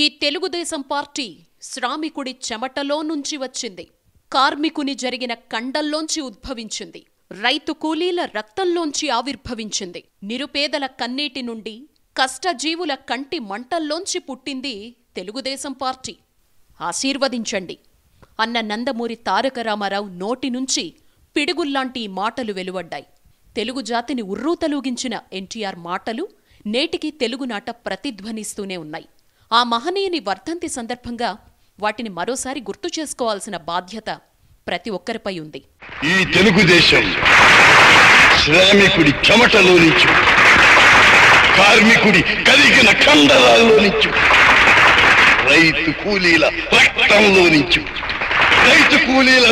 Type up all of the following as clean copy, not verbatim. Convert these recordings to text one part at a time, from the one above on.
ఈ తెలుగుదేశం పార్టీ శ్రామికుడి చెమటలో నుంచి వచ్చింది. కార్మికుని జరిగిన కండల్లోంచి ఉద్భవించింది. రైతు కూలీల రక్తంలోంచి ఆవిర్భవించింది. నిరుపేదల కన్నీటి నుండి, కష్టజీవుల కంటి మంటల్లోంచి పుట్టింది తెలుగుదేశం పార్టీ. ఆశీర్వదించండి అన్న నందమూరి తారక రామారావు నోటి నుంచి పిడుగుల్లాంటి మాటలు వెలువడ్డాయి. తెలుగు జాతిని ఉర్రూతలూగించిన ఎన్టీఆర్ మాటలు నేటికి తెలుగునాట ప్రతిధ్వనిస్తూనే ఉన్నాయి. ఆ మహనీయుని వర్ధంతి సందర్భంగా వాటిని మరోసారి గుర్తు చేసుకోవాల్సిన బాధ్యత ప్రతి ఒక్కరిపై ఉంది. ఈ తెలుగుదేశం శ్రామికుడి చెమటలో నుంచి, కార్మికుడి కలిగిన కండరాల్లో నుంచి, రైతు కూలీల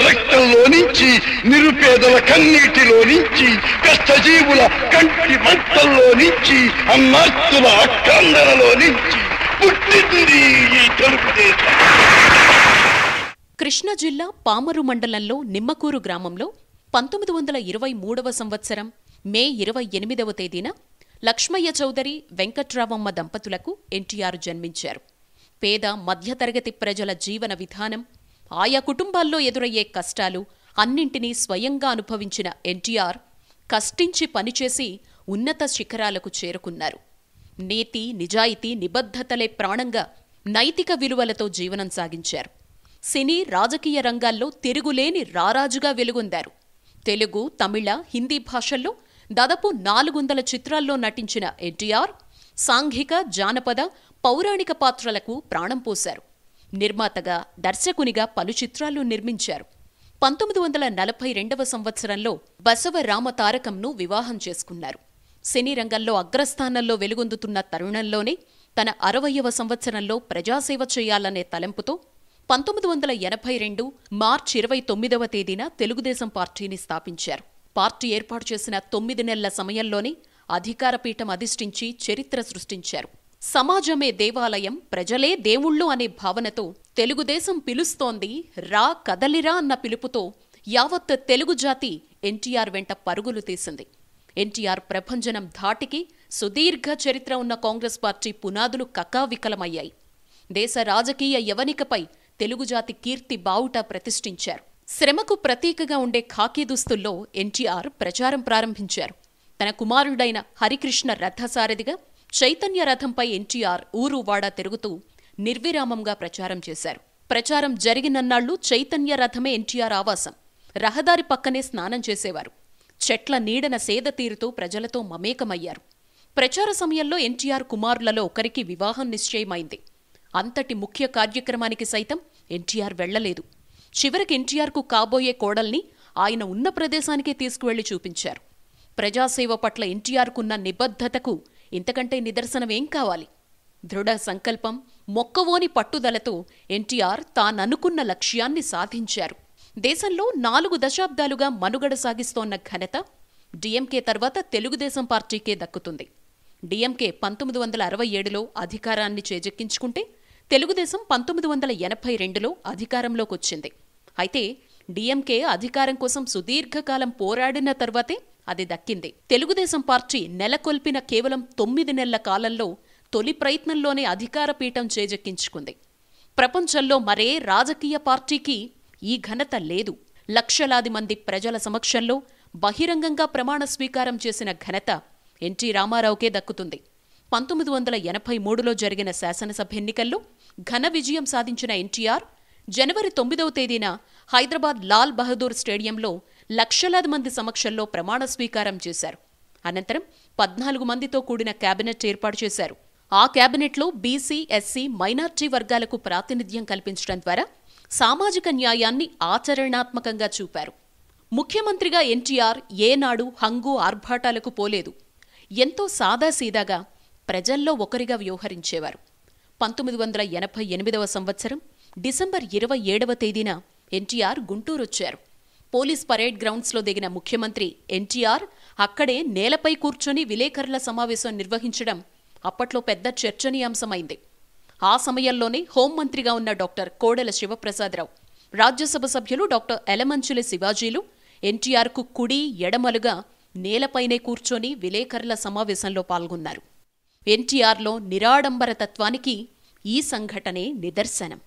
రక్తంలో నుంచి, నిరుపేదల కన్నీటిలో నుంచి, కష్టజీవుల కంటి మంటల్లో నుంచి, అన్నార్తుల అక్కందరలో నుంచి పుట్టింది ఈ తెలుగుదేశం. కృష్ణా జిల్లా పామరు మండలంలో నిమ్మకూరు గ్రామంలో 1923వ సంవత్సరం మే 28వ తేదీన లక్ష్మయ్య చౌదరి, వెంకట్రావమ్మ దంపతులకు ఎన్టీఆర్ జన్మించారు. పేద మధ్యతరగతి ప్రజల జీవన విధానం, ఆయా కుటుంబాల్లో ఎదురయ్యే కష్టాలు అన్నింటినీ స్వయంగా అనుభవించిన ఎన్టీఆర్ కష్టించి పనిచేసి ఉన్నత శిఖరాలకు చేరుకున్నారు. నీతి, నిజాయితీ, నిబద్ధతలే ప్రాణంగా నైతిక విలువలతో జీవనం సాగించారు. సినీ, రాజకీయ రంగాల్లో తిరుగులేని రారాజుగా వెలుగొందారు. తెలుగు, తమిళ, హిందీ భాషల్లో దాదాపు 400 చిత్రాల్లో నటించిన ఎన్టీఆర్ సాంఘిక, జానపద, పౌరాణిక పాత్రలకు ప్రాణం పోశారు. నిర్మాతగా, దర్శకునిగా పలు చిత్రాలు నిర్మించారు. 1942వ సంవత్సరంలో బసవరామ తారకంను వివాహం చేసుకున్నారు. సినీ రంగంలో అగ్రస్థానంలో వెలుగొందుతున్న తరుణంలోనే తన 60వ సంవత్సరంలో ప్రజాసేవ చేయాలనే తలంపుతో 1982 మార్చి 29వ తేదీన తెలుగుదేశం పార్టీని స్థాపించారు. పార్టీ ఏర్పాటు చేసిన 9 నెలల సమయంలోనే అధికార పీఠం అధిష్ఠించి చరిత్ర సృష్టించారు. సమాజమే దేవాలయం, ప్రజలే దేవుళ్ళు అనే భావనతో తెలుగుదేశం పిలుస్తోంది, రా కదలిరా అన్న పిలుపుతో యావత్ తెలుగు జాతి ఎన్టీఆర్ వెంట పరుగులు తీసింది. ఎన్టీఆర్ ప్రభంజనం ధాటికి సుదీర్ఘ చరిత్ర ఉన్న కాంగ్రెస్ పార్టీ పునాదులు కకావికలమయ్యాయి. దేశ రాజకీయ యవనికపై తెలుగుజాతి కీర్తి బావుట ప్రతిష్ఠించారు. శ్రమకు ప్రతీకగా ఉండే ఖాకీ దుస్తుల్లో ఎన్టీఆర్ ప్రచారం ప్రారంభించారు. తన కుమారుడైన హరికృష్ణ రథసారథిగా చైతన్య రథంపై ఎన్టీఆర్ ఊరు వాడా తిరుగుతూ నిర్విరామంగా ప్రచారం చేశారు. ప్రచారం జరిగినన్నాళ్లు చైతన్య రథమే ఎన్టీఆర్ ఆవాసం. రహదారి పక్కనే స్నానం చేసేవారు. చెట్ల నీడన సేద తీరుతూ ప్రజలతో మమేకమయ్యారు. ప్రచార సమయంలో ఎన్టీఆర్ కుమారులలో ఒకరికి వివాహం నిశ్చయమైంది. అంతటి ముఖ్య కార్యక్రమానికి సైతం ఎన్టీఆర్ వెళ్లలేదు. చివరికి ఎన్టీఆర్కు కాబోయే కోడల్ని ఆయన ఉన్న ప్రదేశానికే తీసుకువెళ్లి చూపించారు. ప్రజాసేవ పట్ల ఎన్టీఆర్కున్న నిబద్ధతకు ఇంతకంటే నిదర్శనమేం కావాలి? దృఢ సంకల్పం, మొక్కవోని పట్టుదలతో ఎన్టీఆర్ తాననుకున్న లక్ష్యాన్ని సాధించారు. దేశంలో 4 దశాబ్దాలుగా మనుగడ సాగిస్తోన్న ఘనత డీఎంకే తర్వాత తెలుగుదేశం పార్టీకే దక్కుతుంది. డీఎంకే 1967లో అధికారాన్ని చేజెక్కించుకుంటే తెలుగుదేశం 1982లో అధికారంలోకొచ్చింది. అయితే డీఎంకే అధికారం కోసం సుదీర్ఘకాలం పోరాడిన తర్వాతే అది దక్కింది. తెలుగుదేశం పార్టీ నెలకొల్పిన కేవలం 9 నెలల కాలంలో తొలి ప్రయత్నంలోనే అధికార పీఠం చేజెక్కించుకుంది. ప్రపంచంలో మరే రాజకీయ పార్టీకి ఈ ఘనత లేదు. లక్షలాది మంది ప్రజల సమక్షంలో బహిరంగంగా ప్రమాణ స్వీకారం చేసిన ఘనత ఎన్టీ రామారావుకే దక్కుతుంది. 1983లో జరిగిన శాసనసభ ఎన్నికల్లో ఘన విజయం సాధించిన ఎన్టీఆర్ జనవరి 9వ తేదీన హైదరాబాద్ లాల్ బహదూర్ స్టేడియంలో లక్షలాది మంది సమక్షంలో ప్రమాణ స్వీకారం చేశారు. అనంతరం 14 మందితో కూడిన కేబినెట్ ఏర్పాటు చేశారు. ఆ కేబినెట్లో బీసీ, ఎస్సీ, మైనార్టీ వర్గాలకు ప్రాతినిధ్యం కల్పించడం ద్వారా సామాజిక న్యాయాన్ని ఆచరణాత్మకంగా చూపారు. ముఖ్యమంత్రిగా ఎన్టీఆర్ ఏనాడు హంగు ఆర్భాటాలకు పోలేదు. ఎంతో సాదాసీదాగా ప్రజల్లో ఒకరిగా వ్యవహరించేవారు. 1988వ సంవత్సరం డిసెంబర్ 27వ తేదీన ఎన్టీఆర్ గుంటూరొచ్చారు. పోలీస్ పరేడ్ గ్రౌండ్స్లో దిగిన ముఖ్యమంత్రి ఎన్టీఆర్ అక్కడే నేలపై కూర్చొని విలేకరుల సమావేశం నిర్వహించడం అప్పట్లో పెద్ద చర్చనీయాంశమైంది. ఆ సమయంలోనే హోంమంత్రిగా ఉన్న డాక్టర్ కోడెల శివప్రసాదరావు, రాజ్యసభ సభ్యులు డాక్టర్ ఎలమంచిలి శివాజీలు ఎన్టీఆర్కు కుడి ఎడమలుగా నేలపైనే కూర్చొని విలేకరుల సమావేశంలో పాల్గొన్నారు. ఎన్టీఆర్లో నిరాడంబర తత్వానికి ఈ సంఘటనే నిదర్శనం.